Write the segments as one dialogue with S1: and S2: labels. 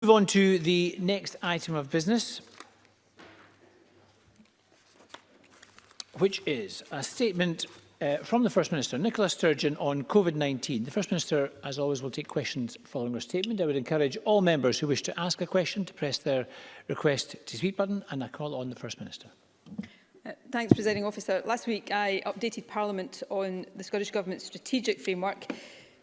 S1: Move on to the next item of business, which is a statement from the First Minister, Nicola Sturgeon, on COVID-19. The First Minister, as always, will take questions following her statement. I would encourage all members who wish to ask a question to press their request to speak button, and I call on the First Minister.
S2: Thanks, Presiding Officer. Last week I updated Parliament on the Scottish Government's strategic framework.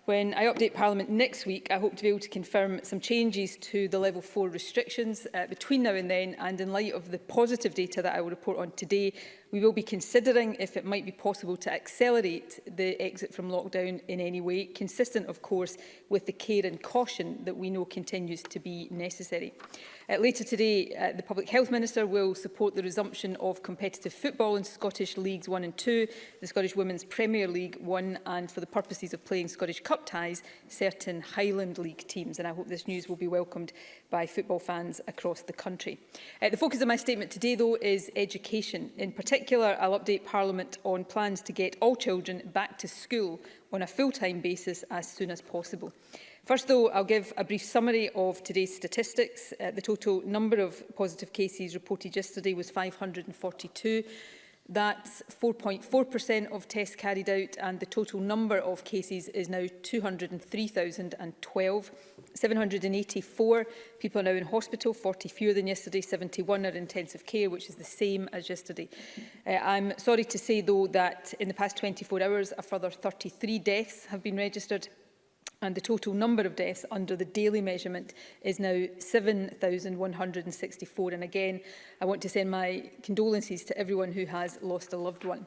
S2: When I update Parliament next week, I hope to be able to confirm some changes to the Level 4 restrictions between now and then, and in light of the positive data that I will report on today, we will be considering if it might be possible to accelerate the exit from lockdown in any way, consistent, of course, with the care and caution that we know continues to be necessary. Later today, the Public Health Minister will support the resumption of competitive football in Scottish Leagues 1 and 2, the Scottish Women's Premier League 1, and for the purposes of playing Scottish Cup ties, certain Highland League teams. And I hope this news will be welcomed by football fans across the country. The focus of my statement today, though, is education. In particular, I'll update Parliament on plans to get all children back to school on a full-time basis as soon as possible. First, though, I'll give a brief summary of today's statistics. The total number of positive cases reported yesterday was 542. That's 4.4% of tests carried out, and the total number of cases is now 203,012. 784 people are now in hospital, 40 fewer than yesterday. 71 are in intensive care, which is the same as yesterday. I'm sorry to say, though, that in the past 24 hours, a further 33 deaths have been registered, and the total number of deaths under the daily measurement is now 7,164. And again, I want to send my condolences to everyone who has lost a loved one.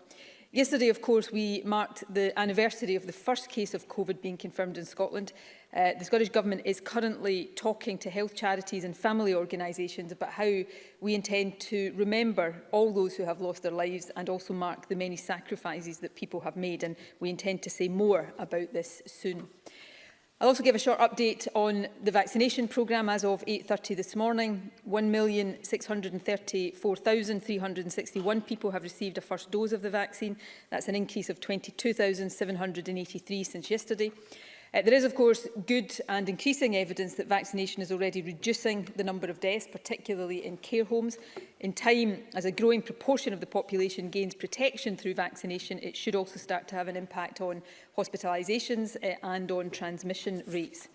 S2: Yesterday, of course, we marked the anniversary of the first case of COVID being confirmed in Scotland. The Scottish Government is currently talking to health charities and family organisations about how we intend to remember all those who have lost their lives and also mark the many sacrifices that people have made. And we intend to say more about this soon. I'll also give a short update on the vaccination programme. As of 8:30 this morning, 1,634,361 people have received a first dose of the vaccine. That's an increase of 22,783 since yesterday. There is, of course, good and increasing evidence that vaccination is already reducing the number of deaths, particularly in care homes. In time, as a growing proportion of the population gains protection through vaccination, it should also start to have an impact on hospitalisations and on transmission rates.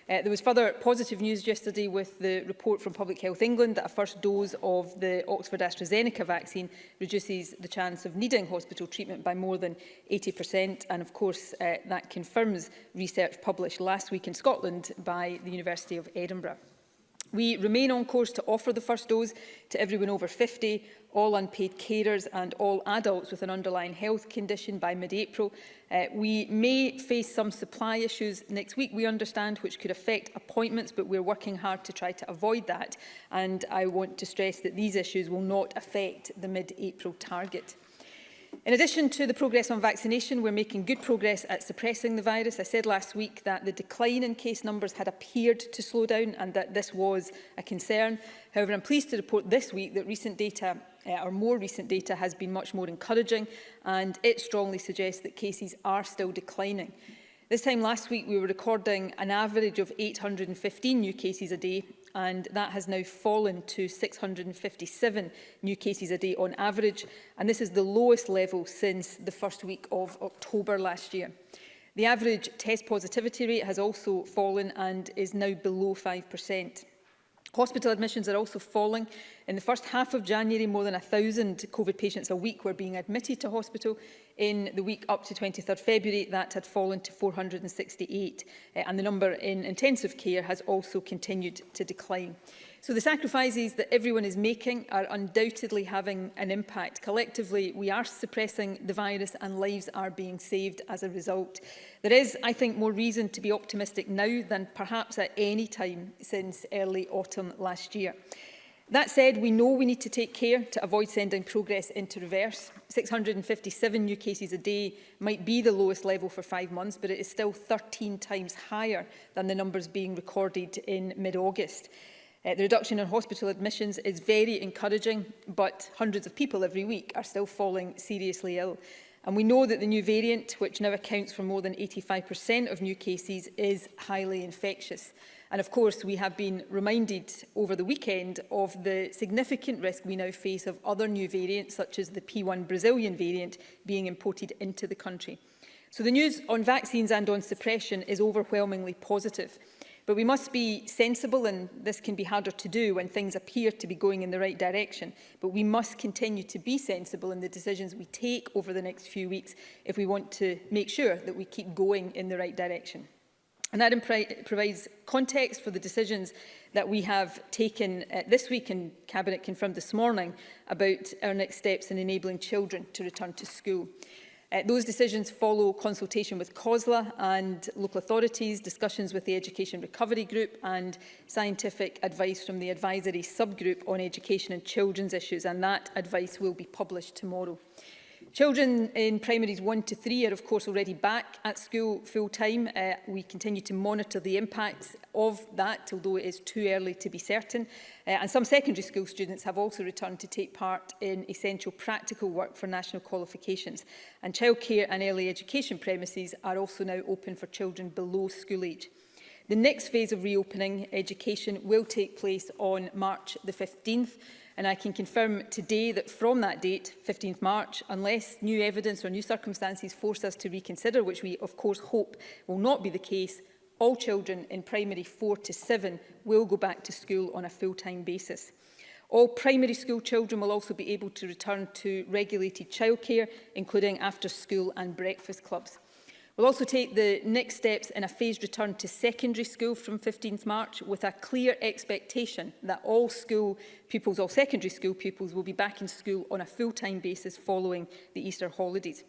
S2: There was further positive news yesterday with the report from Public Health England that a first dose of the Oxford AstraZeneca vaccine reduces the chance of needing hospital treatment by more than 80%. And of course, that confirms research published last week in Scotland by the University of Edinburgh. We remain on course to offer the first dose to everyone over 50, all unpaid carers and all adults with an underlying health condition by mid-April. We may face some supply issues next week, we understand, which could affect appointments, but we're working hard to try to avoid that. And I want to stress that these issues will not affect the mid-April target. In addition to the progress on vaccination, we're making good progress at suppressing the virus. I said last week that the decline in case numbers had appeared to slow down and that this was a concern. However, I'm pleased to report this week that recent data, or more recent data, has been much more encouraging, and it strongly suggests that cases are still declining. This time last week, we were recording an average of 815 new cases a day, and that has now fallen to 657 new cases a day on average, and this is the lowest level since the first week of October last year. The average test positivity rate has also fallen and is now below 5%. Hospital admissions are also falling. In the first half of January, more than 1,000 COVID patients a week were being admitted to hospital. In the week up to 23rd February, that had fallen to 468, and the number in intensive care has also continued to decline. So the sacrifices that everyone is making are undoubtedly having an impact. Collectively, we are suppressing the virus and lives are being saved as a result. There is, I think, more reason to be optimistic now than perhaps at any time since early autumn last year. That said, we know we need to take care to avoid sending progress into reverse. 657 new cases a day might be the lowest level for 5 months, but it is still 13 times higher than the numbers being recorded in mid-August. The reduction in hospital admissions is very encouraging, but hundreds of people every week are still falling seriously ill. And we know that the new variant, which now accounts for more than 85% of new cases, is highly infectious. And of course, we have been reminded over the weekend of the significant risk we now face of other new variants, such as the P1 Brazilian variant, being imported into the country. So the news on vaccines and on suppression is overwhelmingly positive. But we must be sensible, and this can be harder to do when things appear to be going in the right direction. But we must continue to be sensible in the decisions we take over the next few weeks if we want to make sure that we keep going in the right direction. And that provides context for the decisions that we have taken this week, and Cabinet confirmed this morning, about our next steps in enabling children to return to school. Those decisions follow consultation with COSLA and local authorities, discussions with the Education Recovery Group and scientific advice from the Advisory Subgroup on Education and Children's Issues, and that advice will be published tomorrow. Children in primaries 1 to 3 are of course already back at school full-time. We continue to monitor the impacts of that, although it is too early to be certain. And some secondary school students have also returned to take part in essential practical work for national qualifications. And childcare and early education premises are also now open for children below school age. The next phase of reopening education will take place on March the 15th. And I can confirm today that from that date, 15th March, unless new evidence or new circumstances force us to reconsider, which we of course hope will not be the case, all children in primary 4 to 7 will go back to school on a full-time basis. All primary school children will also be able to return to regulated childcare, including after-school and breakfast clubs. We'll also take the next steps in a phased return to secondary school from 15th March with a clear expectation that all school pupils, all secondary school pupils will be back in school on a full-time basis following the Easter holidays.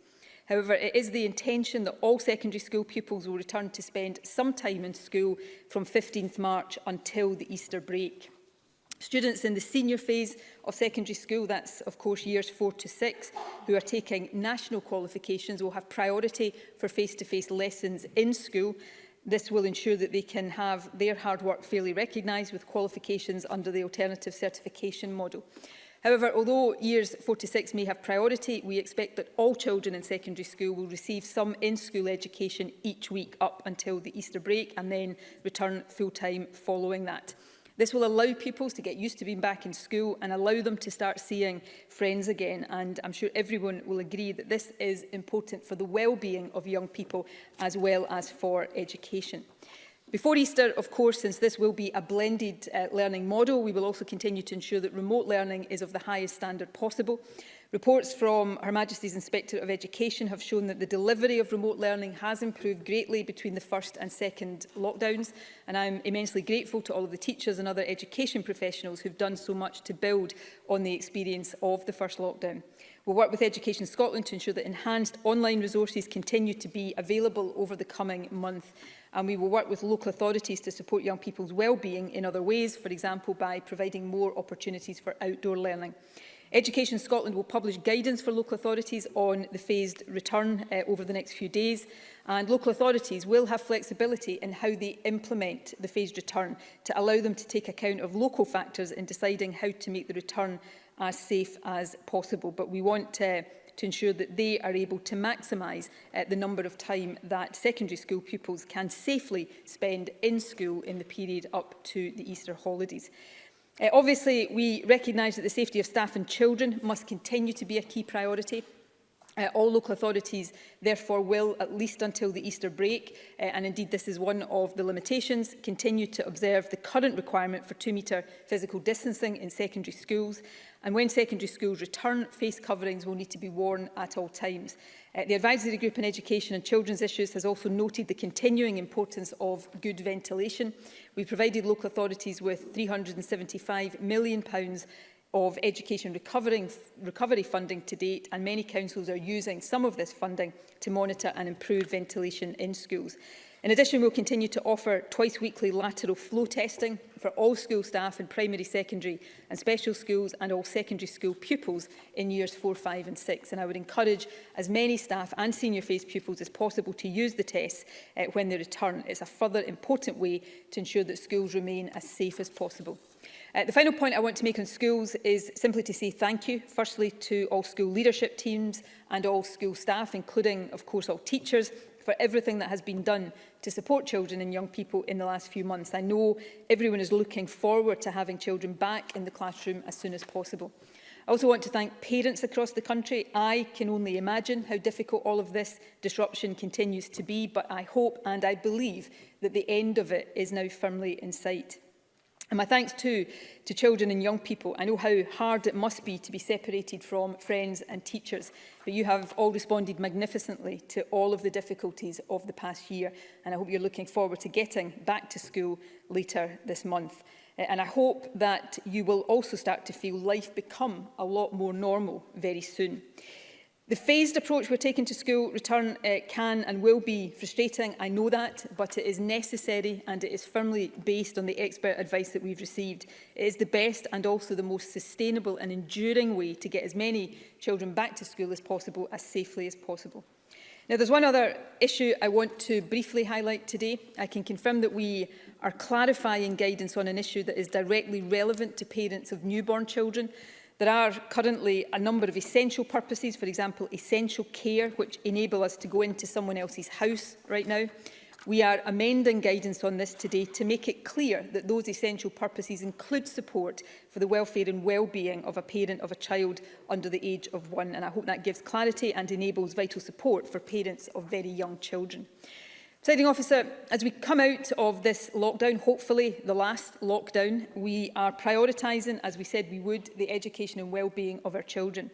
S2: However, it is the intention that all secondary school pupils will return to spend some time in school from 15th March until the Easter break. Students in the senior phase of secondary school, that's of course years 4 to 6, who are taking national qualifications will have priority for face-to-face lessons in school. This will ensure that they can have their hard work fairly recognised with qualifications under the alternative certification model. However, although years 4 to 6 may have priority, we expect that all children in secondary school will receive some in-school education each week up until the Easter break and then return full-time following that. This will allow pupils to get used to being back in school and allow them to start seeing friends again. And I'm sure everyone will agree that this is important for the well-being of young people as well as for education. Before Easter, of course, since this will be a blended learning model, we will also continue to ensure that remote learning is of the highest standard possible. Reports from Her Majesty's Inspector of Education have shown that the delivery of remote learning has improved greatly between the first and second lockdowns, and I'm immensely grateful to all of the teachers and other education professionals who've done so much to build on the experience of the first lockdown. We'll work with Education Scotland to ensure that enhanced online resources continue to be available over the coming month, and we will work with local authorities to support young people's well-being in other ways, for example by providing more opportunities for outdoor learning. Education Scotland will publish guidance for local authorities on the phased return over the next few days, and local authorities will have flexibility in how they implement the phased return to allow them to take account of local factors in deciding how to make the return as safe as possible. But we want to ensure that they are able to maximise the number of time that secondary school pupils can safely spend in school in the period up to the Easter holidays. Obviously, we recognise that the safety of staff and children must continue to be a key priority. All local authorities, therefore, will, at least until the Easter break, and indeed this is one of the limitations, continue to observe the current requirement for 2-metre physical distancing in secondary schools. And when secondary schools return, face coverings will need to be worn at all times. The Advisory Group on Education and Children's Issues has also noted the continuing importance of good ventilation. We provided local authorities with £375 million of education recovery funding to date, and many councils are using some of this funding to monitor and improve ventilation in schools. In addition, we'll continue to offer twice-weekly lateral flow testing for all school staff in primary, secondary and special schools and all secondary school pupils in years 4, 5 and 6. And I would encourage as many staff and senior phase pupils as possible to use the tests when they return. It's a further important way to ensure that schools remain as safe as possible. The final point I want to make on schools is simply to say thank you, firstly, to all school leadership teams and all school staff, including, of course, all teachers, for everything that has been done to support children and young people in the last few months. I know everyone is looking forward to having children back in the classroom as soon as possible. I also want to thank parents across the country. I can only imagine how difficult all of this disruption continues to be, but I hope and I believe that the end of it is now firmly in sight. And my thanks too to children and young people. I know how hard it must be to be separated from friends and teachers, but you have all responded magnificently to all of the difficulties of the past year, and I hope you're looking forward to getting back to school later this month. And I hope that you will also start to feel life become a lot more normal very soon. The phased approach we're taking to school return can and will be frustrating, I know that, but it is necessary and it is firmly based on the expert advice that we've received. It is the best and also the most sustainable and enduring way to get as many children back to school as possible, as safely as possible. Now, there's one other issue I want to briefly highlight today. I can confirm that we are clarifying guidance on an issue that is directly relevant to parents of newborn children. There are currently a number of essential purposes, for example, essential care, which enable us to go into someone else's house right now. We are amending guidance on this today to make it clear that those essential purposes include support for the welfare and well-being of a parent of a child under the age of 1. And I hope that gives clarity and enables vital support for parents of very young children. Presiding Officer, as we come out of this lockdown, hopefully the last lockdown, we are prioritising, as we said we would, the education and well-being of our children.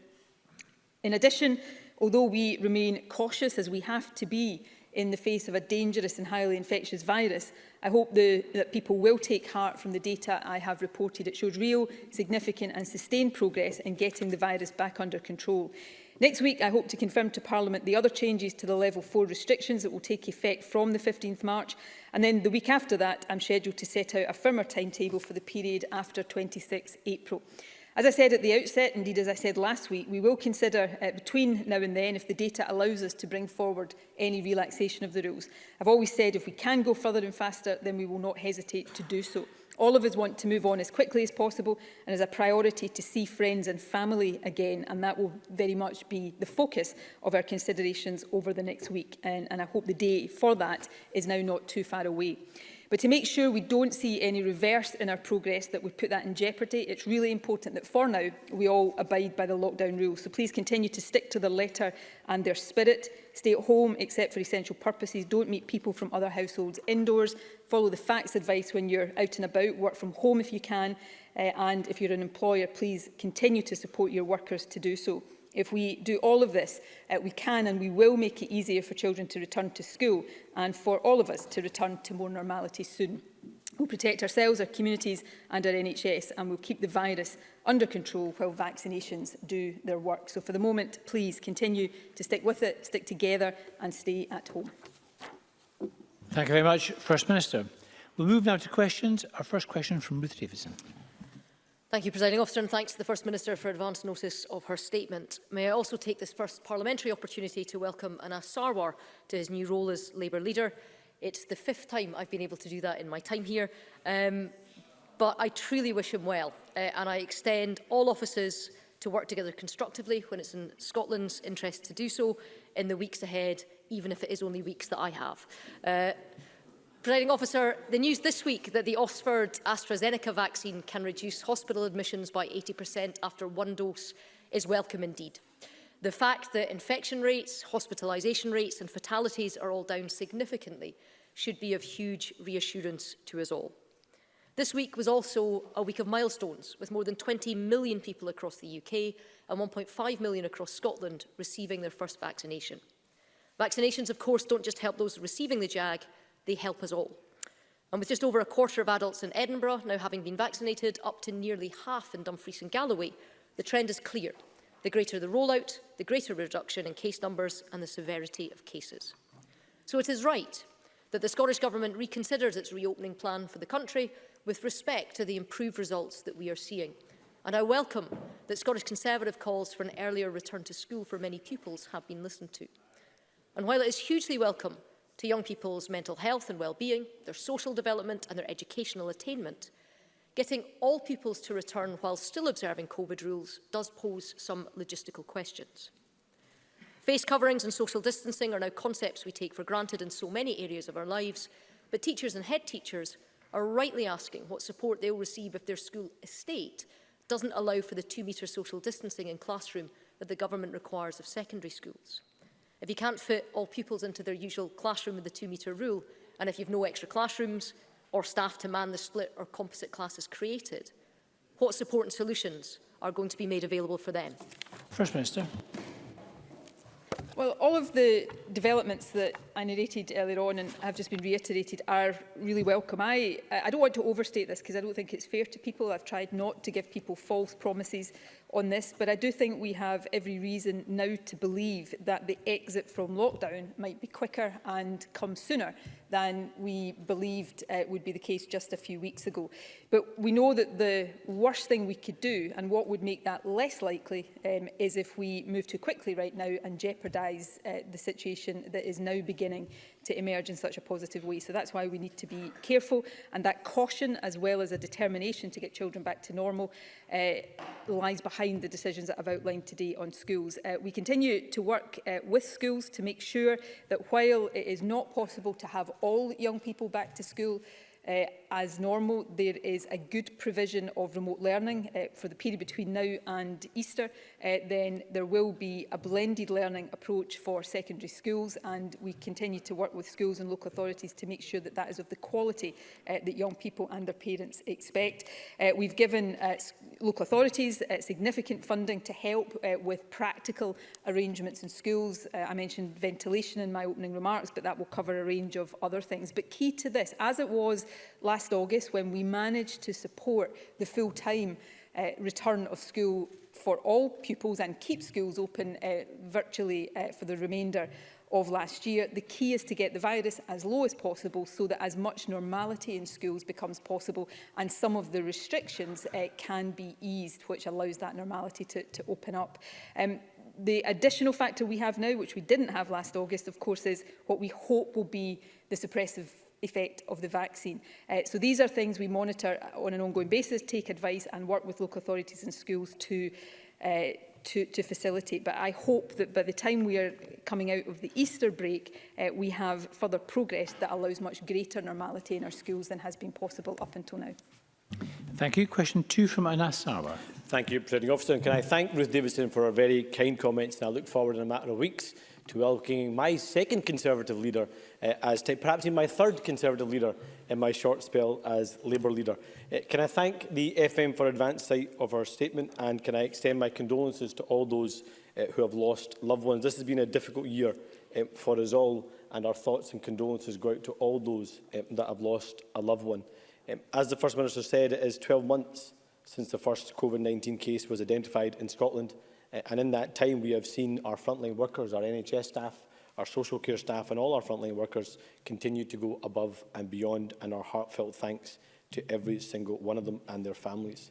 S2: In addition, although we remain cautious, as we have to be in the face of a dangerous and highly infectious virus, I hope that people will take heart from the data I have reported. It shows real, significant and sustained progress in getting the virus back under control. Next week, I hope to confirm to Parliament the other changes to the Level 4 restrictions that will take effect from the 15th March. And then the week after that, I'm scheduled to set out a firmer timetable for the period after 26 April. As I said at the outset, indeed as I said last week, we will consider between now and then if the data allows us to bring forward any relaxation of the rules. I've always said if we can go further and faster, then we will not hesitate to do so. All of us want to move on as quickly as possible and as a priority to see friends and family again, and that will very much be the focus of our considerations over the next week, and I hope the day for that is now not too far away. But to make sure we don't see any reverse in our progress that would put that in jeopardy, it's really important that for now we all abide by the lockdown rules. So please continue to stick to their letter and their spirit. Stay at home except for essential purposes. Don't meet people from other households indoors. Follow the facts advice when you're out and about. Work from home if you can. And if you're an employer, please continue to support your workers to do so. If we do all of this, we can and we will make it easier for children to return to school and for all of us to return to more normality soon. We'll protect ourselves, our communities and our NHS, and we'll keep the virus under control while vaccinations do their work. So for the moment, please continue to stick with it, stick together and stay at home.
S1: Thank you very much, First Minister. We'll move now to questions. Our first question from Ruth Davidson.
S3: Thank you, Presiding Officer, and thanks to the First Minister for advance notice of her statement. May I also take this first parliamentary opportunity to welcome Anas Sarwar to his new role as Labour leader. It's the 5th time I've been able to do that in my time here, but I truly wish him well, and I extend all offices to work together constructively when it's in Scotland's interest to do so in the weeks ahead, even if it is only weeks that I have. Presiding Officer, the news this week that the Oxford AstraZeneca vaccine can reduce hospital admissions by 80% after 1 dose is welcome indeed. The fact that infection rates, hospitalisation rates and fatalities are all down significantly should be of huge reassurance to us all. This week was also a week of milestones, with more than 20 million people across the UK and 1.5 million across Scotland receiving their first vaccination. Vaccinations, of course, don't just help those receiving the jab, they help us all. And with just over a quarter of adults in Edinburgh now having been vaccinated, up to nearly half in Dumfries and Galloway, the trend is clear. The greater the rollout, the greater reduction in case numbers and the severity of cases. So it is right that the Scottish Government reconsiders its reopening plan for the country with respect to the improved results that we are seeing. And I welcome that Scottish Conservative calls for an earlier return to school for many pupils have been listened to. And while it is hugely welcome to young people's mental health and well-being, their social development and their educational attainment, getting all pupils to return while still observing COVID rules does pose some logistical questions. Face coverings and social distancing are now concepts we take for granted in so many areas of our lives, but teachers and head teachers are rightly asking what support they will receive if their school estate doesn't allow for the 2-metre social distancing in classroom that the government requires of secondary schools. If you can't fit all pupils into their usual classroom with the 2-metre rule, and if you've no extra classrooms or staff to man the split or composite classes created, what support and solutions are going to be made available for them?
S1: First Minister.
S2: Well, all of the developments that I narrated earlier on and have just been reiterated are really welcome. I don't want to overstate this because I don't think it's fair to people. I've tried not to give people false promises on this, but I do think we have every reason now to believe that the exit from lockdown might be quicker and come sooner than we believed would be the case just a few weeks ago. But we know that the worst thing we could do, and what would make that less likely, is if we move too quickly right now and jeopardise the situation that is now beginning to emerge in such a positive way. So that's why we need to be careful, and that caution, as well as a determination to get children back to normal, lies behind the decisions that I've outlined today on schools. We continue to work with schools to make sure that while it is not possible to have all young people back to school as normal, there is a good provision of remote learning for the period between now and Easter. Then there will be a blended learning approach for secondary schools, and we continue to work with schools and local authorities to make sure that that is of the quality that young people and their parents expect. We've given local authorities significant funding to help with practical arrangements in schools. I mentioned ventilation in my opening remarks, but that will cover a range of other things. But key to this, as it was last August when we managed to support the full-time return of school for all pupils and keep schools open virtually for the remainder of last year, the key is to get the virus as low as possible so that as much normality in schools becomes possible and some of the restrictions can be eased, which allows that normality to open up. The additional factor we have now, which we didn't have last August, of course, is what we hope will be the suppressive effect of the vaccine. So these are things we monitor on an ongoing basis, take advice and work with local authorities and schools to facilitate. But I hope that by the time we are coming out of the Easter break, we have further progress that allows much greater normality in our schools than has been possible up until now.
S1: Thank you. Question 2 from Anas Sarwar.
S4: Thank you, Presiding Officer. And can I thank Ruth Davidson for her very kind comments, and I look forward in a matter of weeks to welcoming my second Conservative leader perhaps in my third Conservative leader in my short spell as Labour leader. Can I thank the FM for advance sight of her statement, and can I extend my condolences to all those who have lost loved ones. This has been a difficult year for us all, and our thoughts and condolences go out to all those that have lost a loved one. As the First Minister said, it is 12 months since the first COVID-19 case was identified in Scotland. And in that time, we have seen our frontline workers, our NHS staff, our social care staff and all our frontline workers continue to go above and beyond, and our heartfelt thanks to every single one of them and their families.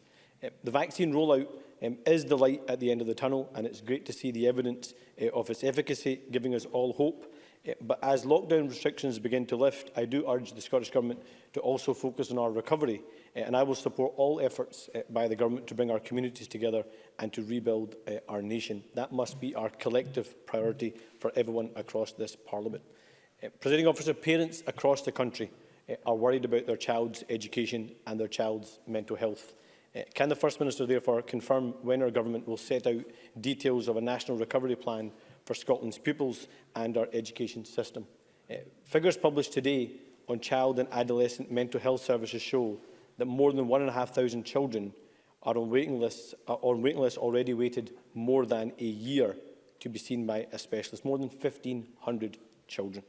S4: The vaccine rollout is the light at the end of the tunnel, and it's great to see the evidence of its efficacy giving us all hope. But as lockdown restrictions begin to lift, I do urge the Scottish Government to also focus on our recovery, and I will support all efforts by the Government to bring our communities together and to rebuild our nation. That must be our collective priority for everyone across this Parliament. Presiding Officer, parents across the country are worried about their child's education and their child's mental health. Can the First Minister therefore confirm when our Government will set out details of a national recovery plan for Scotland's pupils and our education system? Figures published today on child and adolescent mental health services show that more than 1,500 children are on waiting lists already waited more than a year to be seen by a specialist, more than 1,500 children.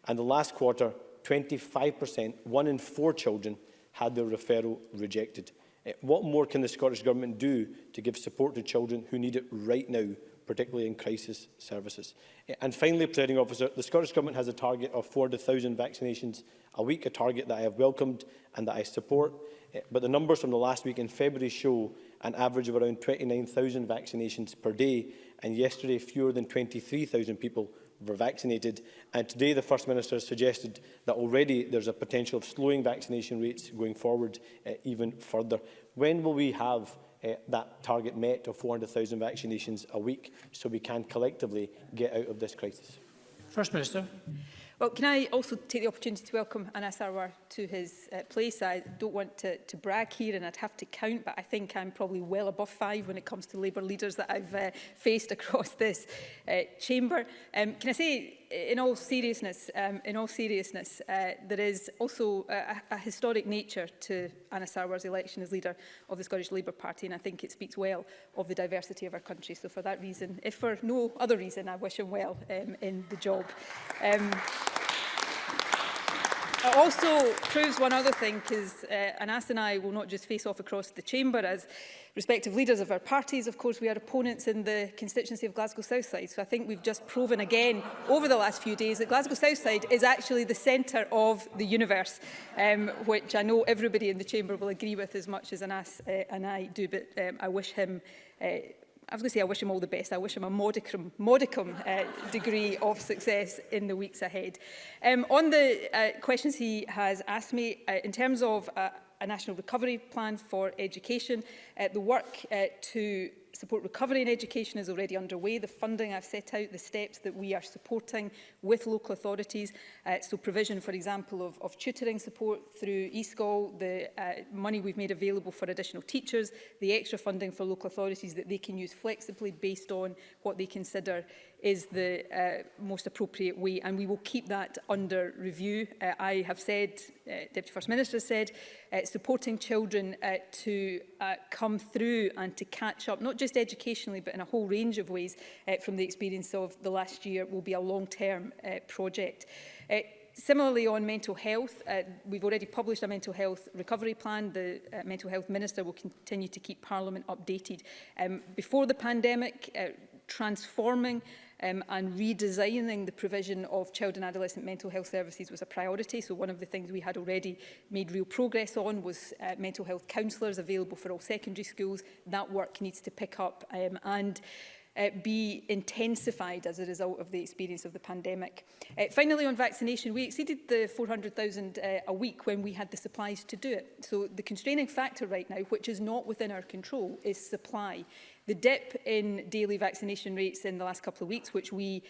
S4: And the last quarter, 25%, 1 in 4 children, had their referral rejected. What more can the Scottish Government do to give support to children who need it right now, particularly in crisis services. And finally, Presiding Officer, the Scottish Government has a target of 400,000 vaccinations a week, a target that I have welcomed and that I support. But the numbers from the last week in February show an average of around 29,000 vaccinations per day, and yesterday fewer than 23,000 people were vaccinated. And today the First Minister has suggested that already there's a potential of slowing vaccination rates going forward even further. When will we have that target met of 400,000 vaccinations a week so we can collectively get out of this crisis?
S1: First Minister.
S2: Well, can I also take the opportunity to welcome Anas Sarwar to his place? I don't want to brag here, and I'd have to count, but I think I'm probably well above 5 when it comes to Labour leaders that I've faced across this chamber. Can I say, in all seriousness, there is also a historic nature to Anas Sarwar's election as leader of the Scottish Labour Party, and I think it speaks well of the diversity of our country. So for that reason, if for no other reason, I wish him well in the job. It also proves one other thing, because Anas and I will not just face off across the chamber as respective leaders of our parties. Of course, we are opponents in the constituency of Glasgow Southside. So I think we've just proven again over the last few days that Glasgow Southside is actually the centre of the universe, which I know everybody in the chamber will agree with as much as Anas and I do. But I wish him... I was going to say I wish him all the best. I wish him a modicum degree of success in the weeks ahead. On the questions he has asked me, in terms of a national recovery plan for education, the work to support recovery in education is already underway. The funding I've set out, the steps that we are supporting with local authorities, so provision, for example, of tutoring support through eSchool, the money we've made available for additional teachers, the extra funding for local authorities that they can use flexibly based on what they consider is the most appropriate way, and we will keep that under review. I have said, Deputy First Minister has said, supporting children to come through and to catch up, not just educationally, but in a whole range of ways from the experience of the last year, will be a long-term project. Similarly, on mental health, we've already published a mental health recovery plan. The Mental Health Minister will continue to keep Parliament updated. Before the pandemic, transforming and redesigning the provision of child and adolescent mental health services was a priority. So one of the things we had already made real progress on was mental health counsellors available for all secondary schools. That work needs to pick up and be intensified as a result of the experience of the pandemic. Finally, on vaccination, we exceeded the 400,000 a week when we had the supplies to do it. So the constraining factor right now, which is not within our control, is supply. The dip in daily vaccination rates in the last couple of weeks, which we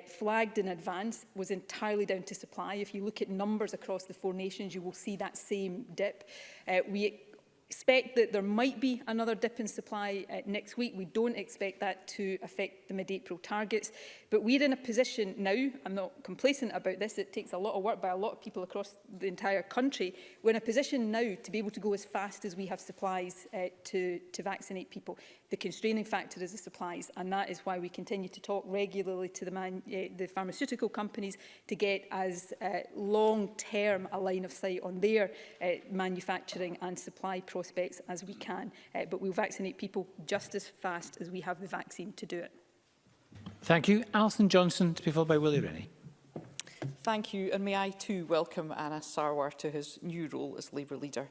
S2: flagged in advance, was entirely down to supply. If you look at numbers across the 4 nations, you will see that same dip. We expect that there might be another dip in supply next week. We don't expect that to affect the mid-April targets. But we're in a position now, I'm not complacent about this, it takes a lot of work by a lot of people across the entire country. We're in a position now to be able to go as fast as we have supplies to vaccinate people. The constraining factor is the supplies, and that is why we continue to talk regularly to the pharmaceutical companies to get as long-term a line of sight on their manufacturing and supply prospects as we can. But we'll vaccinate people just as fast as we have the vaccine to do it.
S1: Thank you. Alison Johnson, to be followed by Willie Rennie.
S5: Thank you, and may I too welcome Anas Sarwar to his new role as Labour leader.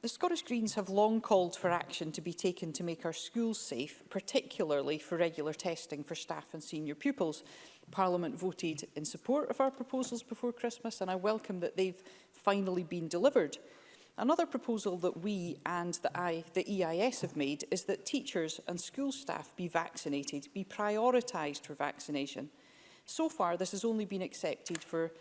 S5: The Scottish Greens have long called for action to be taken to make our schools safe, particularly for regular testing for staff and senior pupils. Parliament voted in support of our proposals before Christmas, and I welcome that they've finally been delivered. Another proposal that we and the EIS have made is that teachers and school staff be vaccinated, be prioritised for vaccination. So far, this has only been accepted for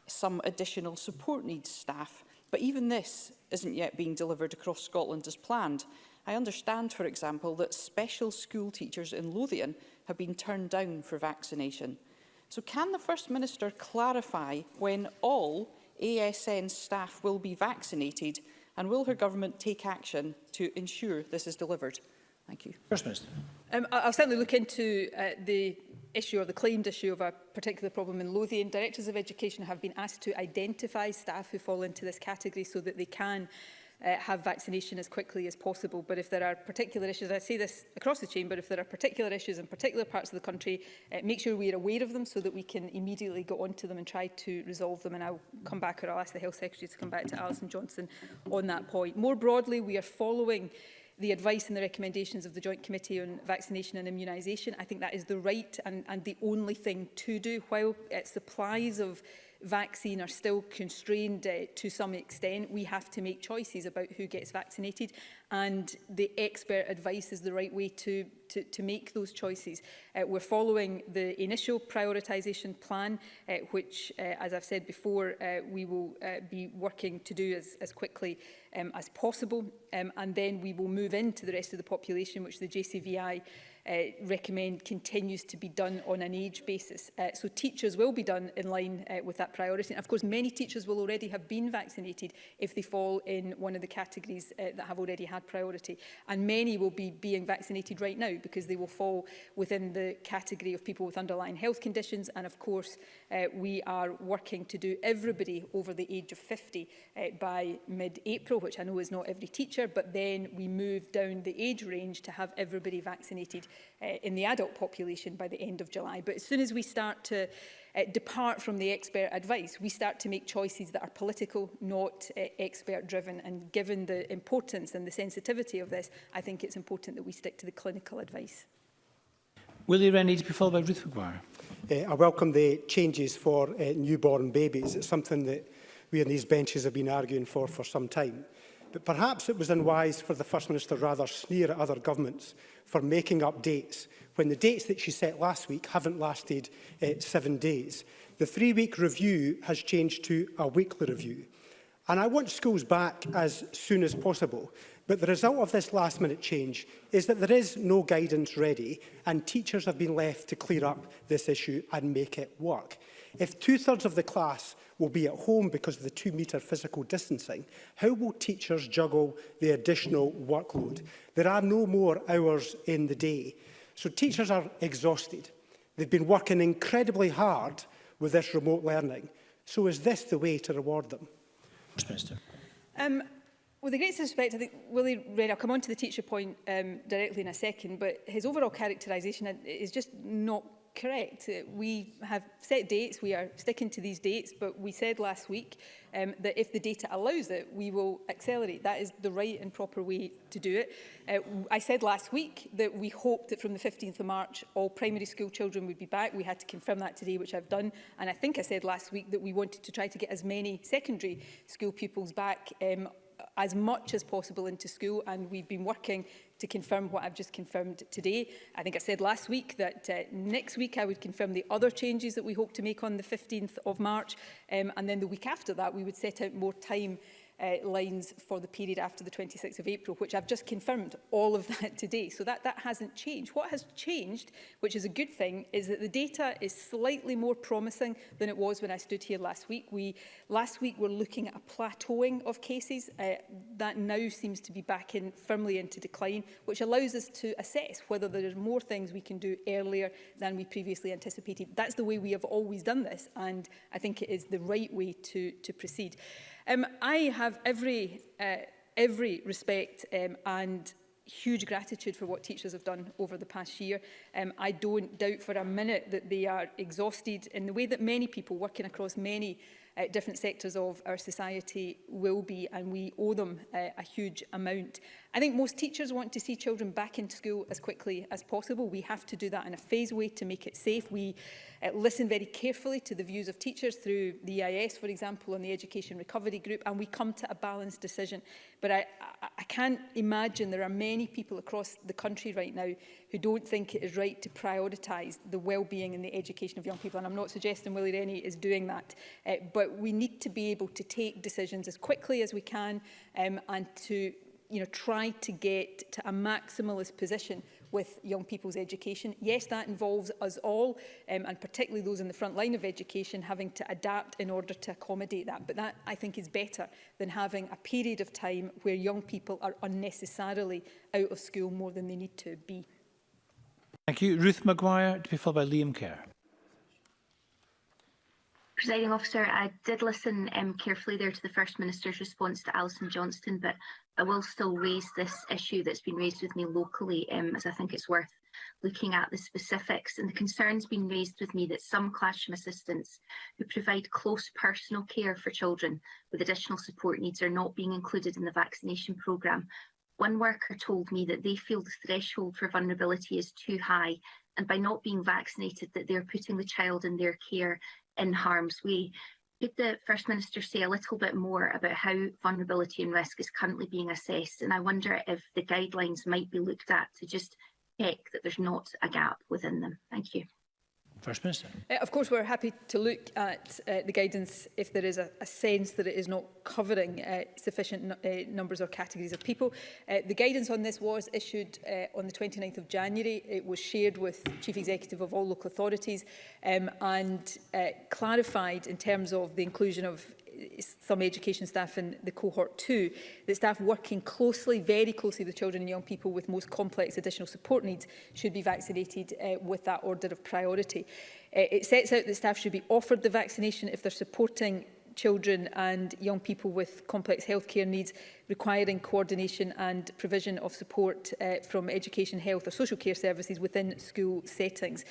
S5: some additional support needs staff, but even this isn't yet being delivered across Scotland as planned. I understand, for example, that special school teachers in Lothian have been turned down for vaccination. So can the First Minister clarify when all ASN staff will be vaccinated, and will her government take action to ensure this is delivered? Thank you.
S1: First Minister.
S2: I'll certainly look into the issue or the claimed issue of a particular problem in Lothian. Directors of Education have been asked to identify staff who fall into this category so that they can have vaccination as quickly as possible. But if there are particular issues, I say this across the chamber, if there are particular issues in particular parts of the country, make sure we are aware of them so that we can immediately go onto them and try to resolve them. And I'll come back, or I'll ask the Health Secretary to come back to Alison Johnson on that point. More broadly, we are following the advice and the recommendations of the Joint Committee on Vaccination and Immunisation. I think that is the right and the only thing to do. While supplies of vaccine are still constrained to some extent, we have to make choices about who gets vaccinated, and the expert advice is the right way to make those choices. We're following the initial prioritisation plan, which, as I've said before, we will be working to do as quickly as possible, and then we will move into the rest of the population, which the JCVI recommend continues to be done on an age basis. So teachers will be done in line with that priority. And of course, many teachers will already have been vaccinated if they fall in one of the categories that have already had priority. And many will be being vaccinated right now because they will fall within the category of people with underlying health conditions. And of course, we are working to do everybody over the age of 50 by mid-April, which I know is not every teacher, but then we move down the age range to have everybody vaccinated in the adult population by the end of July. But as soon as we start to depart from the expert advice, we start to make choices that are political, not expert-driven. And given the importance and the sensitivity of this, I think it's important that we stick to the clinical advice.
S1: Willie Rennie, to be followed by Ruth McGuire.
S6: I welcome the changes for newborn babies. It's something that we on these benches have been arguing for some time. But perhaps it was unwise for the First Minister rather sneer at other governments for making up dates, when the dates that she set last week haven't lasted 7 days. The 3-week review has changed to a weekly review. And I want schools back as soon as possible. But the result of this last-minute change is that there is no guidance ready, and teachers have been left to clear up this issue and make it work. If 2/3 of the class will be at home because of the 2-metre physical distancing, how will teachers juggle the additional workload? There are no more hours in the day. So teachers are exhausted. They've been working incredibly hard with this remote learning. So is this the way to reward them?
S1: First Minister.
S2: With the greatest respect, I think Willie Rennie, I'll come on to the teacher point directly in a second, but his overall characterisation is just not correct. We have set dates, we are sticking to these dates, but we said last week that if the data allows it, we will accelerate. That is the right and proper way to do it. I said last week that we hoped that from the 15th of March, all primary school children would be back. We had to confirm that today, which I've done. And I think I said last week that we wanted to try to get as many secondary school pupils back as much as possible into school, and we've been working to confirm what I've just confirmed today. I think I said last week that next week I would confirm the other changes that we hope to make on the 15th of March, and then the week after that we would set out more time lines for the period after the 26th of April, which I've just confirmed all of that today. So that hasn't changed. What has changed, which is a good thing, is that the data is slightly more promising than it was when I stood here last week. Last week were looking at a plateauing of cases. That now seems to be back firmly into decline, which allows us to assess whether there are more things we can do earlier than we previously anticipated. That's the way we have always done this, and I think it is the right way to proceed. I have every respect and huge gratitude for what teachers have done over the past year. I don't doubt for a minute that they are exhausted in the way that many people working across many different sectors of our society will be, and we owe them a huge amount. I think most teachers want to see children back in school as quickly as possible. We have to do that in a phased way to make it safe. We listen very carefully to the views of teachers through the EIS, for example, and the Education Recovery Group, and we come to a balanced decision. But I can't imagine there are many people across the country right now who don't think it is right to prioritise the well-being and the education of young people. And I'm not suggesting Willie Rennie is doing that, but we need to be able to take decisions as quickly as we can and to try to get to a maximalist position with young people's education. Yes, that involves us all, and particularly those in the front line of education, having to adapt in order to accommodate that. But that, I think, is better than having a period of time where young people are unnecessarily out of school more than they need to be.
S1: Thank you. Ruth McGuire, to be followed by Liam Kerr.
S7: Presiding Officer, I did listen carefully there to the First Minister's response to Alison Johnston, but I will still raise this issue that's been raised with me locally, as I think it's worth looking at the specifics. And the concern's been raised with me that some classroom assistants who provide close personal care for children with additional support needs are not being included in the vaccination programme. One worker told me that they feel the threshold for vulnerability is too high, and by not being vaccinated, that they're putting the child in their care in harm's way. Could the First Minister say a little bit more about how vulnerability and risk is currently being assessed? And I wonder if the guidelines might be looked at to just check that there's not a gap within them. Thank you.
S1: First Minister.
S2: Of course, we're happy to look at the guidance if there is a sense that it is not covering sufficient numbers or categories of people. The guidance on this was issued on the 29th of January. It was shared with the Chief Executive of all local authorities and clarified in terms of the inclusion of some education staff in the cohort 2, that staff working closely, very closely with children and young people with most complex additional support needs should be vaccinated with that order of priority. It sets out that staff should be offered the vaccination if they're supporting children and young people with complex healthcare needs requiring coordination and provision of support from education, health or social care services within school settings.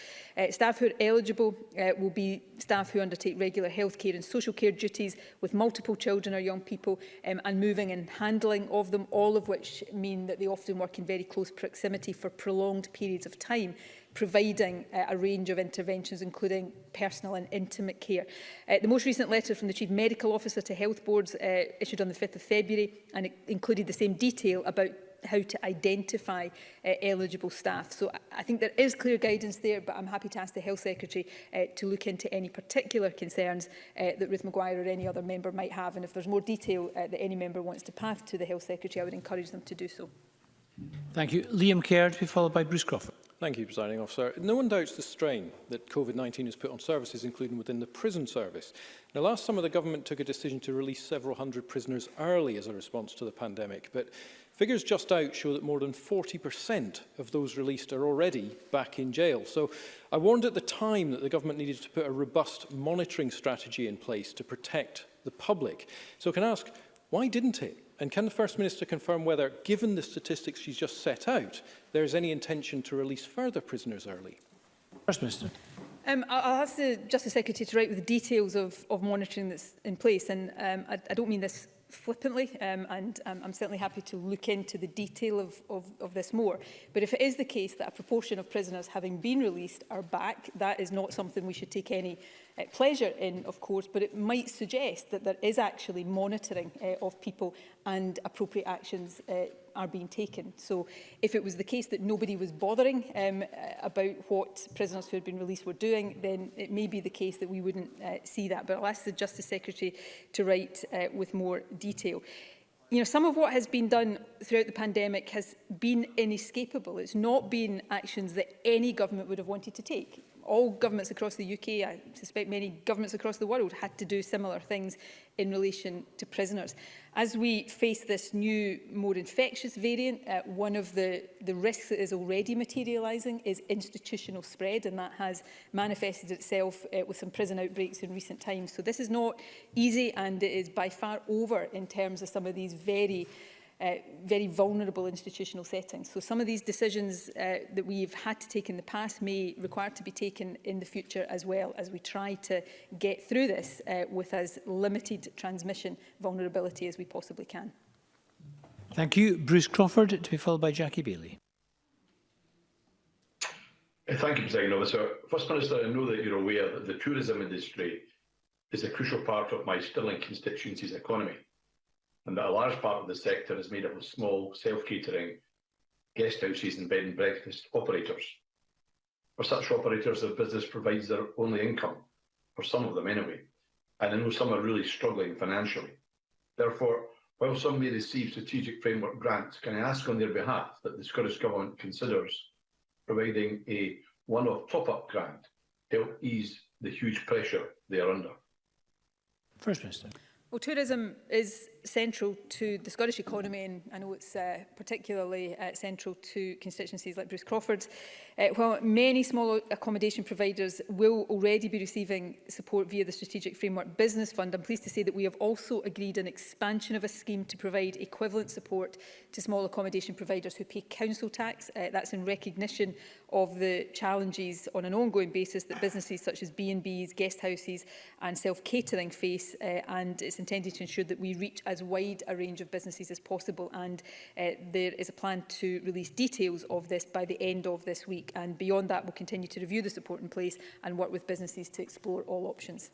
S2: Staff who are eligible will be staff who undertake regular healthcare and social care duties with multiple children or young people and moving and handling of them, all of which mean that they often work in very close proximity for prolonged periods of time, providing a range of interventions, including personal and intimate care. The most recent letter from the Chief Medical Officer to health boards issued on the 5th of February, and it included the same detail about how to identify eligible staff. So I think there is clear guidance there, but I'm happy to ask the Health Secretary to look into any particular concerns that Ruth Maguire or any other member might have. And if there's more detail that any member wants to pass to the Health Secretary, I would encourage them to do so.
S1: Thank you. Liam Kerr, to be followed by Bruce Crawford.
S8: Thank you, Presiding Officer. No one doubts the strain that COVID-19 has put on services, including within the prison service. Now, last summer, the government took a decision to release several hundred prisoners early as a response to the pandemic, but figures just out show that more than 40% of those released are already back in jail. So I warned at the time that the government needed to put a robust monitoring strategy in place to protect the public. So can I ask, why didn't it? And can the First Minister confirm whether, given the statistics she's just set out, there is any intention to release further prisoners early? First Minister.
S2: I'll ask the Justice Secretary to write with the details of monitoring that's in place. And I don't mean this flippantly, and I'm certainly happy to look into the detail of this more. But if it is the case that a proportion of prisoners having been released are back, that is not something we should take any pleasure in, of course, but it might suggest that there is actually monitoring of people and appropriate actions are being taken. So if it was the case that nobody was bothering about what prisoners who had been released were doing, then it may be the case that we wouldn't see that. But I'll ask the Justice Secretary to write with more detail. You know, some of what has been done throughout the pandemic has been inescapable. It's not been actions that any government would have wanted to take. All governments across the UK, I suspect many governments across the world, had to do similar things in relation to prisoners. As we face this new, more infectious variant, one of the risks that is already materialising is institutional spread, and that has manifested itself with some prison outbreaks in recent times. So this is not easy, and it is by far over in terms of some of these very vulnerable institutional settings. So some of these decisions that we've had to take in the past may require to be taken in the future as well, as we try to get through this with as limited transmission vulnerability as we possibly can.
S1: Thank you. Bruce Crawford, to be followed by Jackie Bailey.
S9: Thank you, Presiding Officer. First Minister, I know that you're aware that the tourism industry is a crucial part of my Stirling constituency's economy, and that a large part of the sector is made up of small, self-catering guest houses and bed and breakfast operators. For such operators, their business provides their only income, for some of them anyway, and I know some are really struggling financially. Therefore, while some may receive strategic framework grants, can I ask on their behalf that the Scottish Government considers providing a one-off top-up grant to help ease the huge pressure they are under?
S1: First Minister.
S2: Well, tourism is central to the Scottish economy, and I know it's particularly central to constituencies like Bruce Crawford's. While many small accommodation providers will already be receiving support via the Strategic Framework Business Fund, I'm pleased to say that we have also agreed an expansion of a scheme to provide equivalent support to small accommodation providers who pay council tax. That's in recognition of the challenges on an ongoing basis that businesses such as B&Bs, guest houses and self-catering face, and it's intended to ensure that we reach as wide a range of businesses as possible, and there is a plan to release details of this by the end of this week, and beyond that we'll continue to review the support in place and work with businesses to explore all options.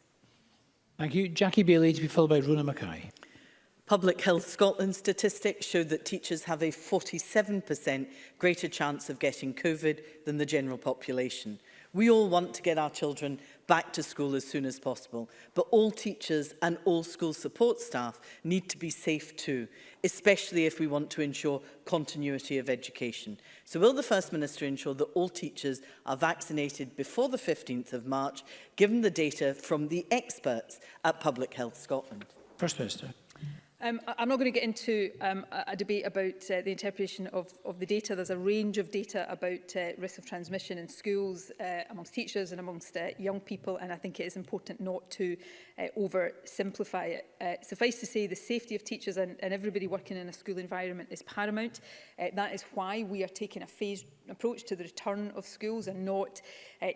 S1: Thank you. Jackie Bailey, to be followed by Rona Mackay.
S10: Public Health Scotland statistics showed that teachers have a 47% greater chance of getting COVID than the general population. We all want to get our children back to school as soon as possible, but all teachers and all school support staff need to be safe too, especially if we want to ensure continuity of education. So will the First Minister ensure that all teachers are vaccinated before the 15th of March, given the data from the experts at Public Health Scotland?
S1: First Minister.
S2: I'm not going to get into a debate about the interpretation of the data. There's a range of data about risk of transmission in schools, amongst teachers and amongst young people, and I think it is important not to oversimplify it. Suffice to say, the safety of teachers and everybody working in a school environment is paramount. That is why we are taking a phased approach to the return of schools and not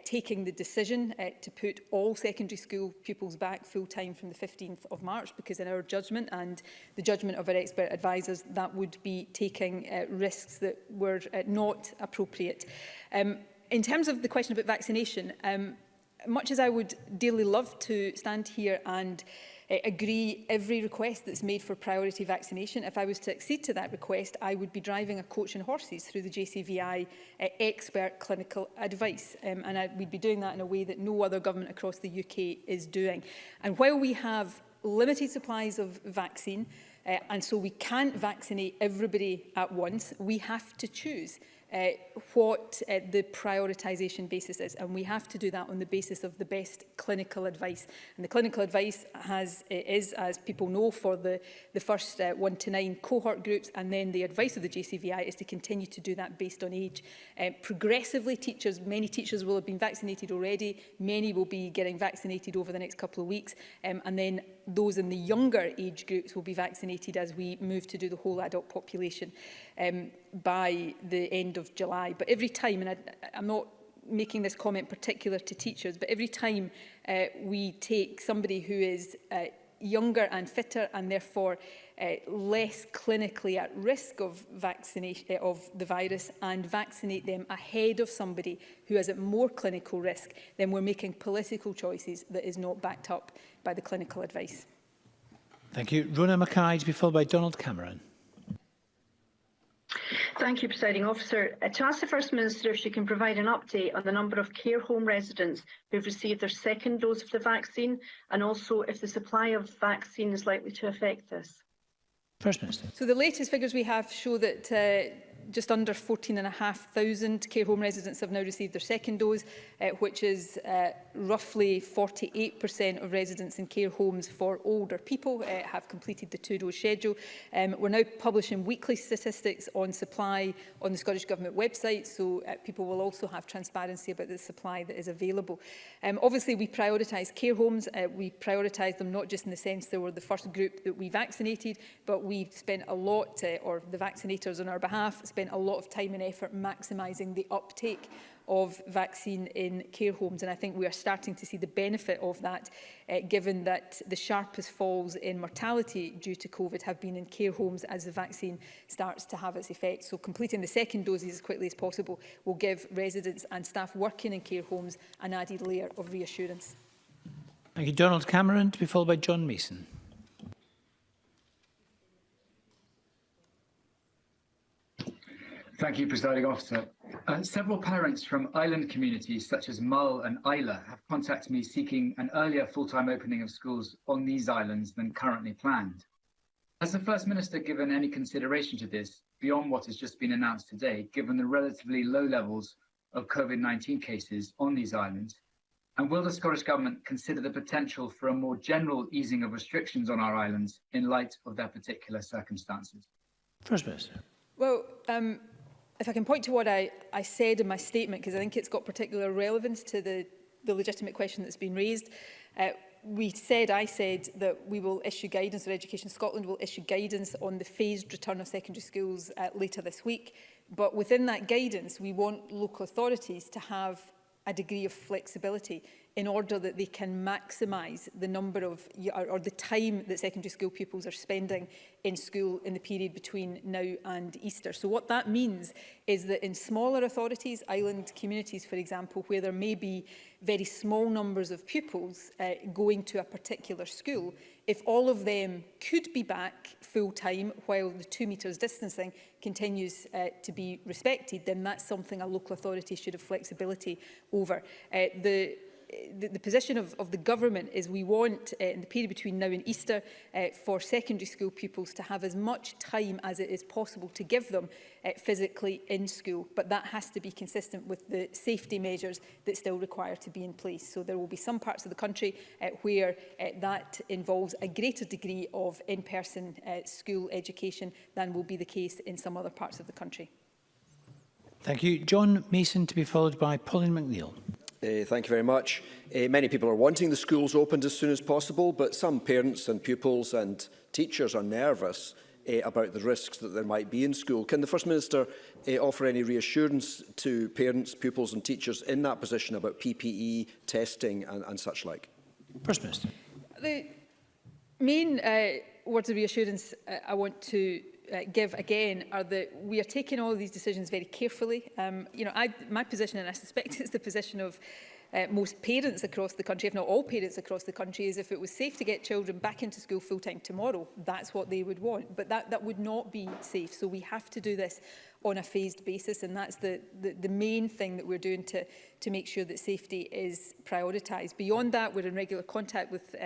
S2: taking the decision to put all secondary school pupils back full-time from the 15th of March, because in our judgment and the judgment of our expert advisors, that would be taking risks that were not appropriate. In terms of the question about vaccination, much as I would dearly love to stand here and agree every request that's made for priority vaccination, if I was to accede to that request, I would be driving a coach and horses through the JCVI expert clinical advice. And we'd be doing that in a way that no other government across the UK is doing. And while we have limited supplies of vaccine, and so we can't vaccinate everybody at once, we have to choose what the prioritisation basis is, and we have to do that on the basis of the best clinical advice. And the clinical advice is, as people know, for the first 1 to 9 cohort groups, and then the advice of the JCVI is to continue to do that based on age. Progressively, many teachers will have been vaccinated already, many will be getting vaccinated over the next couple of weeks, and then those in the younger age groups will be vaccinated as we move to do the whole adult population by the end of July. But every time, and I'm not making this comment particular to teachers, but every time we take somebody who is younger and fitter and therefore less clinically at risk of vaccination of the virus and vaccinate them ahead of somebody who is at more clinical risk, then we're making political choices that is not backed up by the clinical advice.
S1: Thank you. Rona Mackay, to be followed by Donald Cameron.
S11: Thank you, Presiding Officer. To ask the First Minister if she can provide an update on the number of care home residents who have received their second dose of the vaccine, and also if the supply of vaccine is likely to affect this.
S1: First Minister.
S2: So the latest figures we have show that just under 14,500 care home residents have now received their second dose, which is roughly 48% of residents in care homes for older people have completed the 2-dose schedule. We're now publishing weekly statistics on supply on the Scottish Government website, so people will also have transparency about the supply that is available. Obviously, we prioritise care homes. We prioritise them not just in the sense they were the first group that we vaccinated, but we spent a lot, or the vaccinators on our behalf, spent a lot of time and effort maximising the uptake of vaccine in care homes, and I think we are starting to see the benefit of that, given that the sharpest falls in mortality due to COVID have been in care homes as the vaccine starts to have its effect. So completing the second doses as quickly as possible will give residents and staff working in care homes an added layer of reassurance.
S1: Thank you. Donald Cameron, to be followed by John Mason.
S12: Thank you, Presiding Officer. Several parents from island communities such as Mull and Isla have contacted me seeking an earlier full-time opening of schools on these islands than currently planned. Has the First Minister given any consideration to this beyond what has just been announced today, given the relatively low levels of COVID-19 cases on these islands? And will the Scottish Government consider the potential for a more general easing of restrictions on our islands in light of their particular circumstances?
S1: First Minister.
S2: Well, if I can point to what I said in my statement, because I think it's got particular relevance to the legitimate question that's been raised. I said that we will issue guidance, or Education Scotland will issue guidance on the phased return of secondary schools later this week. But within that guidance, we want local authorities to have a degree of flexibility in order that they can maximise the number of, or the time that secondary school pupils are spending in school in the period between now and Easter. So what that means is that in smaller authorities, island communities, for example, where there may be very small numbers of pupils going to a particular school, if all of them could be back full-time while the 2 metres distancing continues to be respected, then that's something a local authority should have flexibility over. The position of the government is we want, in the period between now and Easter, for secondary school pupils to have as much time as it is possible to give them physically in school. But that has to be consistent with the safety measures that still require to be in place. So there will be some parts of the country where that involves a greater degree of in-person school education than will be the case in some other parts of the country.
S1: Thank you. John Mason, to be followed by Pauline McNeill.
S13: Thank you very much. Many people are wanting the schools opened as soon as possible, but some parents and pupils and teachers are nervous about the risks that there might be in school. Can the First Minister offer any reassurance to parents, pupils and teachers in that position about PPE, testing and such like?
S1: First Minister.
S2: The main words of reassurance I want to give again are that we are taking all of these decisions very carefully. My position, and I suspect it's the position of most parents across the country, if not all parents across the country, is if it was safe to get children back into school full-time tomorrow, that's what they would want. But that would not be safe. So we have to do this on a phased basis, and that's the main thing that we're doing to make sure that safety is prioritised. Beyond that, we're in regular contact with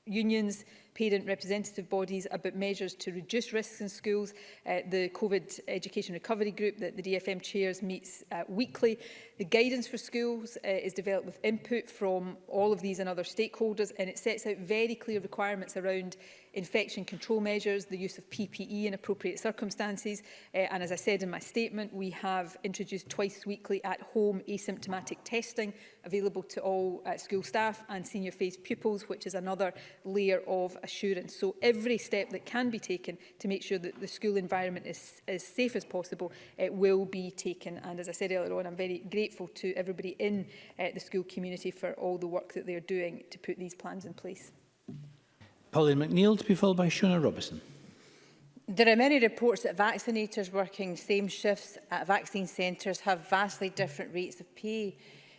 S2: unions, parent representative bodies about measures to reduce risks in schools. The COVID Education Recovery Group that the DFM chairs meets weekly. The guidance for schools is developed with input from all of these and other stakeholders, and it sets out very clear requirements around infection control measures, the use of PPE in appropriate circumstances. And as I said in my statement, we have introduced twice weekly at-home asymptomatic testing available to all school staff and senior-phase pupils, which is another layer of assurance. So every step that can be taken to make sure that the school environment is as safe as possible will be taken. And as I said earlier on, I'm very grateful to everybody in the school community for all the work that they're doing to put these plans in place.
S1: Pauline McNeill, to be followed by Shona Robertson.
S14: There are many reports that vaccinators working same shifts at vaccine centres have vastly different rates of pay.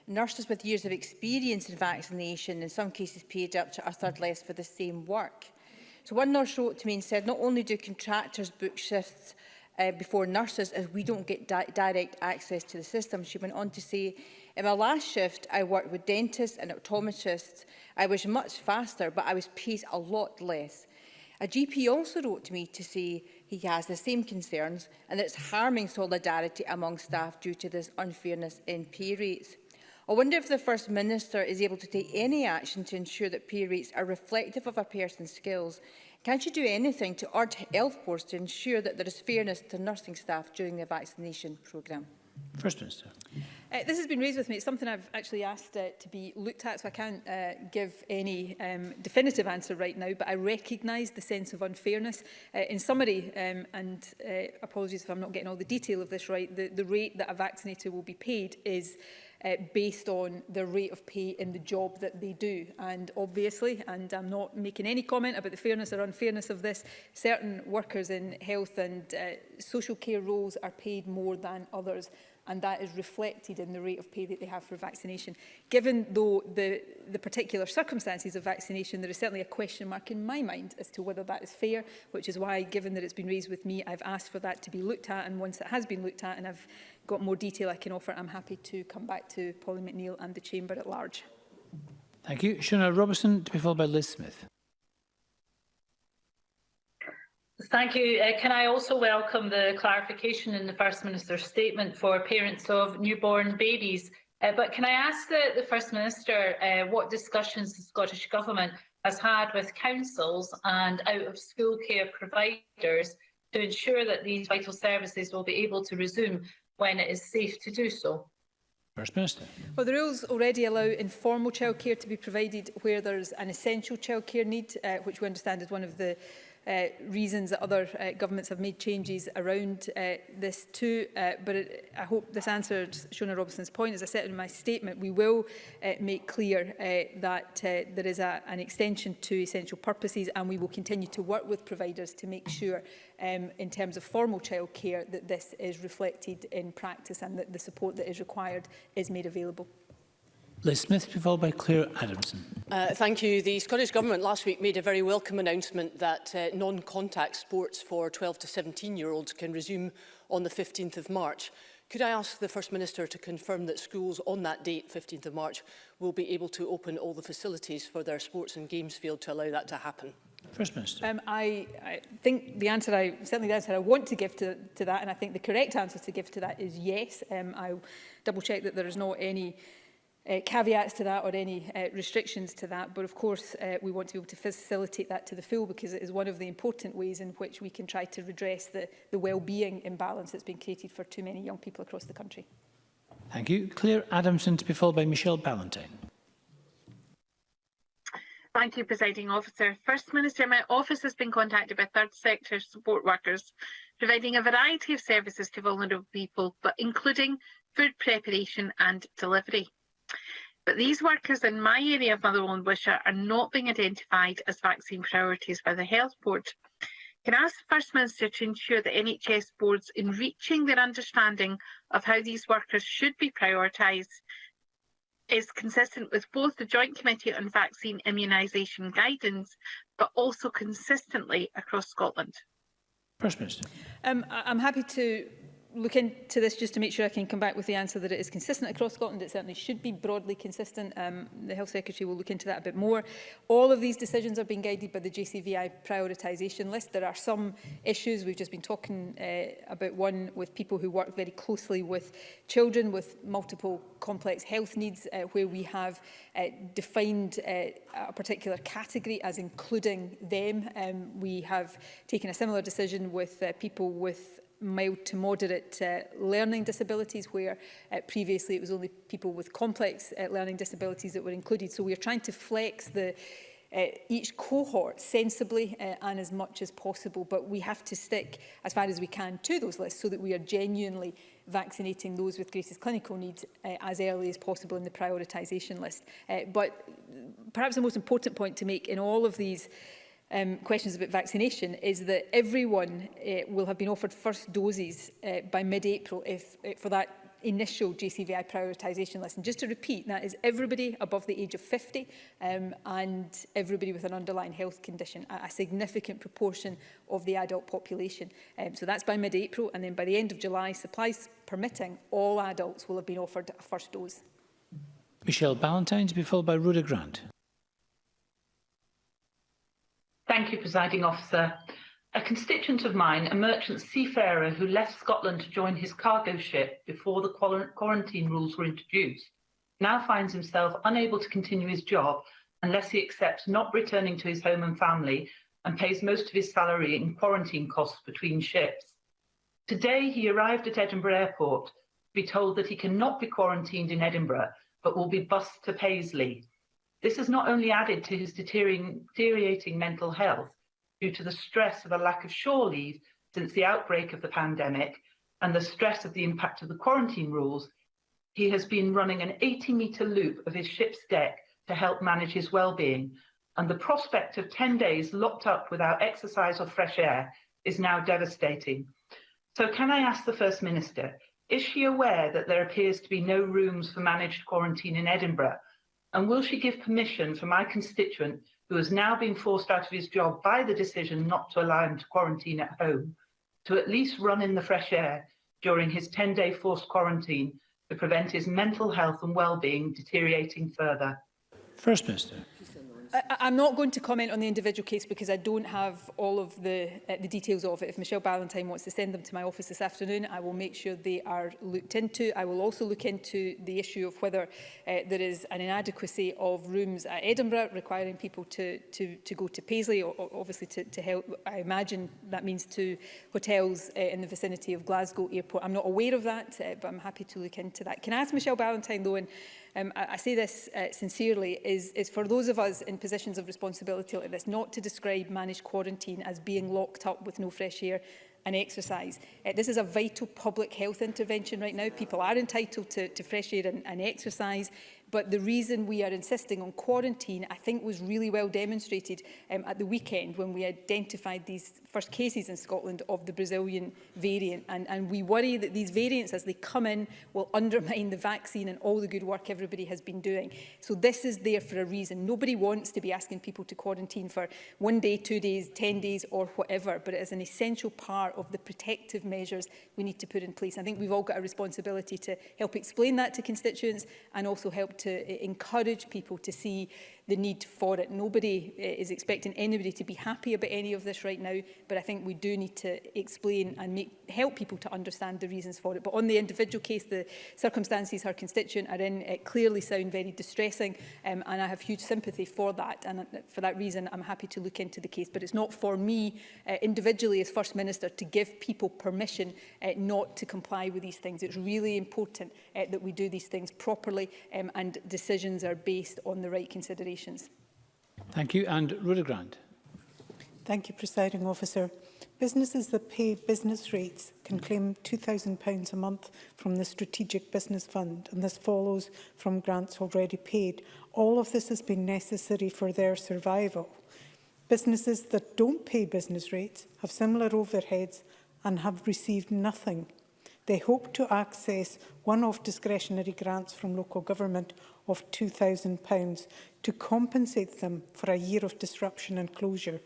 S14: Nurses with years of experience in vaccination in some cases paid up to a third less for the same work. So one nurse wrote to me and said, not only do contractors book shifts before nurses as we don't get direct access to the system, she went on to say, in my last shift I worked with dentists and optometrists. I was much faster, but I was paid a lot less. A GP also wrote to me to say he has the same concerns and that it's harming solidarity among staff due to this unfairness in pay rates. I wonder if the First Minister is able to take any action to ensure that pay rates are reflective of a person's skills. Can she do anything to urge health boards to ensure that there is fairness to nursing staff during the vaccination programme?
S1: First Minister.
S2: This has been raised with me. It's something I've actually asked to be looked at, so I can't give any definitive answer right now, but I recognise the sense of unfairness. In summary, and apologies if I'm not getting all the detail of this right, the rate that a vaccinator will be paid is based on the rate of pay in the job that they do. And obviously, and I'm not making any comment about the fairness or unfairness of this, certain workers in health and social care roles are paid more than others, and that is reflected in the rate of pay that they have for vaccination. Given, though, the particular circumstances of vaccination, there is certainly a question mark in my mind as to whether that is fair, which is why, given that it's been raised with me, I've asked for that to be looked at, and once it has been looked at and I've got more detail I can offer, I'm happy to come back to Pauline McNeill and the Chamber at large.
S1: Thank you. Shona Robertson, to be followed by Liz Smith.
S15: Thank you. Can I also welcome the clarification in the First Minister's statement for parents of newborn babies But can I ask the First Minister what discussions the Scottish Government has had with councils and out-of-school care providers to ensure that these vital services will be able to resume when it is safe to do so?
S1: First Minister.
S2: Well, the rules already allow informal childcare to be provided where there's an essential childcare need, which we understand is one of the reasons that other governments have made changes around this too. I hope this answered Shona Robinson's point. As I said in my statement, we will make clear that there is an extension to essential purposes, and we will continue to work with providers to make sure in terms of formal childcare that this is reflected in practice and that the support that is required is made available.
S1: Liz Smith, to be followed by Claire Adamson.
S16: Thank you. The Scottish Government last week made a very welcome announcement that non-contact sports for 12 to 17-year-olds can resume on the 15th of March. Could I ask the First Minister to confirm that schools on that date, 15th of March, will be able to open all the facilities for their sports and games field to allow that to happen?
S1: First Minister.
S2: I think the answer I want to give to that, and I think the correct answer to give to that is yes. I'll double check that there is not any caveats to that or any restrictions to that, but of course we want to be able to facilitate that to the full, because it is one of the important ways in which we can try to redress the well-being imbalance that's been created for too many young people across the country.
S1: Thank you. Claire Adamson, to be followed by Michelle Ballantyne.
S17: Thank you, Presiding Officer. First Minister, my office has been contacted by third sector support workers providing a variety of services to vulnerable people, but including food preparation and delivery. But these workers in my area of Motherwell and Wishaw are not being identified as vaccine priorities by the Health Board. Can I ask the First Minister to ensure that NHS boards, in reaching their understanding of how these workers should be prioritised, is consistent with both the Joint Committee on Vaccine Immunisation guidance, but also consistently across Scotland? First Minister.
S2: I'm happy to look into this just to make sure I can come back with the answer that it is consistent across Scotland. It certainly should be broadly consistent. The Health Secretary will look into that a bit more. All of these decisions are being guided by the JCVI prioritisation list. There are some issues. We've just been talking about one with people who work very closely with children with multiple complex health needs, where we have defined a particular category as including them. We have taken a similar decision with people with mild to moderate learning disabilities, where previously it was only people with complex learning disabilities that were included. So we are trying to flex each cohort sensibly and as much as possible, but we have to stick as far as we can to those lists so that we are genuinely vaccinating those with greatest clinical needs as early as possible in the prioritisation list. But perhaps the most important point to make in all of these questions about vaccination is that everyone will have been offered first doses by mid-April for that initial JCVI prioritisation list. And just to repeat, that is everybody above the age of 50 and everybody with an underlying health condition, a significant proportion of the adult population. So that's by mid-April, and then by the end of July, supplies permitting, all adults will have been offered a first dose.
S1: Michelle Ballantyne, to be followed by Rhoda Grant.
S15: Thank you, Presiding Officer. A constituent of mine, a merchant seafarer who left Scotland to join his cargo ship before the quarantine rules were introduced, now finds himself unable to continue his job unless he accepts not returning to his home and family and pays most of his salary in quarantine costs between ships. Today, he arrived at Edinburgh Airport to be told that he cannot be quarantined in Edinburgh, but will be bussed to Paisley. This has not only added to his deteriorating mental health due to the stress of a lack of shore leave since the outbreak of the pandemic and the stress of the impact of the quarantine rules, he has been running an 80-metre loop of his ship's deck to help manage his well-being, and the prospect of 10 days locked up without exercise or fresh air is now devastating. So can I ask the First Minister, is she aware that there appears to be no rooms for managed quarantine in Edinburgh? And will she give permission for my constituent, who has now been forced out of his job by the decision not to allow him to quarantine at home, to at least run in the fresh air during his 10-day forced quarantine to prevent his mental health and well-being deteriorating further?
S1: First Minister.
S2: I'm not going to comment on the individual case because I don't have all of the details of it. If Michelle Ballantyne wants to send them to my office this afternoon, I will make sure they are looked into. I will also look into the issue of whether there is an inadequacy of rooms at Edinburgh requiring people to go to Paisley, or obviously to help. I imagine that means to hotels in the vicinity of Glasgow Airport. I'm not aware of that, but I'm happy to look into that. Can I ask Michelle Ballantyne, though, and I say this sincerely, is for those of us in positions of responsibility like this, not to describe managed quarantine as being locked up with no fresh air and exercise. This is a vital public health intervention right now. People are entitled to fresh air and exercise. But the reason we are insisting on quarantine, I think, was really well demonstrated at the weekend when we identified these first cases in Scotland of the Brazilian variant. And we worry that these variants, as they come in, will undermine the vaccine and all the good work everybody has been doing. So this is there for a reason. Nobody wants to be asking people to quarantine for 1 day, 2 days, 10 days or whatever, but it is an essential part of the protective measures we need to put in place. I think we've all got a responsibility to help explain that to constituents and also help to encourage people to see the need for it. Nobody is expecting anybody to be happy about any of this right now, but I think we do need to explain and help people to understand the reasons for it. But on the individual case, the circumstances her constituent are in clearly sound very distressing, and I have huge sympathy for that. And for that reason, I'm happy to look into the case. But it's not for me individually as First Minister to give people permission not to comply with these things. It's really important that we do these things properly and decisions are based on the right considerations.
S1: Thank you. And Rhoda Grant.
S18: Thank you, Presiding Officer. Businesses that pay business rates can claim £2,000 a month from the Strategic Business Fund, and this follows from grants already paid. All of this has been necessary for their survival. Businesses that don't pay business rates have similar overheads and have received nothing. They hope to access one-off discretionary grants from local government of £2,000 to compensate them for a year of disruption and closure.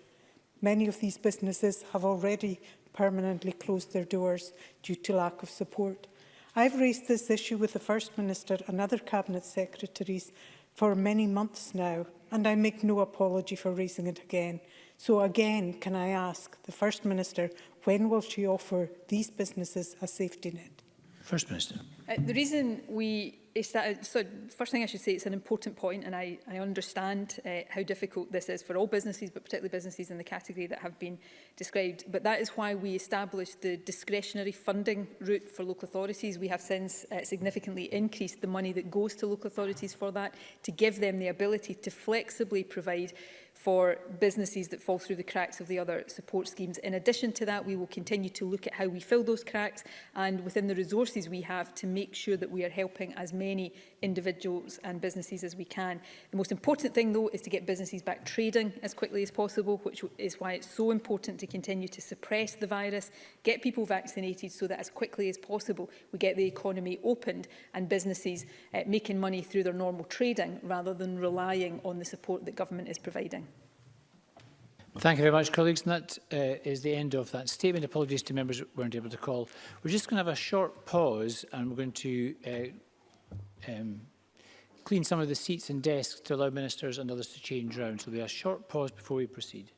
S18: Many of these businesses have already permanently closed their doors due to lack of support. I've raised this issue with the First Minister and other Cabinet Secretaries for many months now, and I make no apology for raising it again. So again, can I ask the First Minister, when will she offer these businesses a safety net?
S1: First Minister.
S2: The reason we started, so first thing I should say, it's an important point, and I understand how difficult this is for all businesses, but particularly businesses in the category that have been described. But that is why we established the discretionary funding route for local authorities. We have since significantly increased the money that goes to local authorities for that, to give them the ability to flexibly provide for businesses that fall through the cracks of the other support schemes. In addition to that, we will continue to look at how we fill those cracks and within the resources we have to make sure that we are helping as many individuals and businesses as we can. The most important thing, though, is to get businesses back trading as quickly as possible, which is why it's so important to continue to suppress the virus, get people vaccinated so that as quickly as possible we get the economy opened and businesses making money through their normal trading rather than relying on the support that government is providing.
S1: Thank you very much, colleagues. And that is the end of that statement. Apologies to members who weren't able to call. We're just going to have a short pause and we're going to clean some of the seats and desks to allow ministers and others to change round. So there'll be a short pause before we proceed.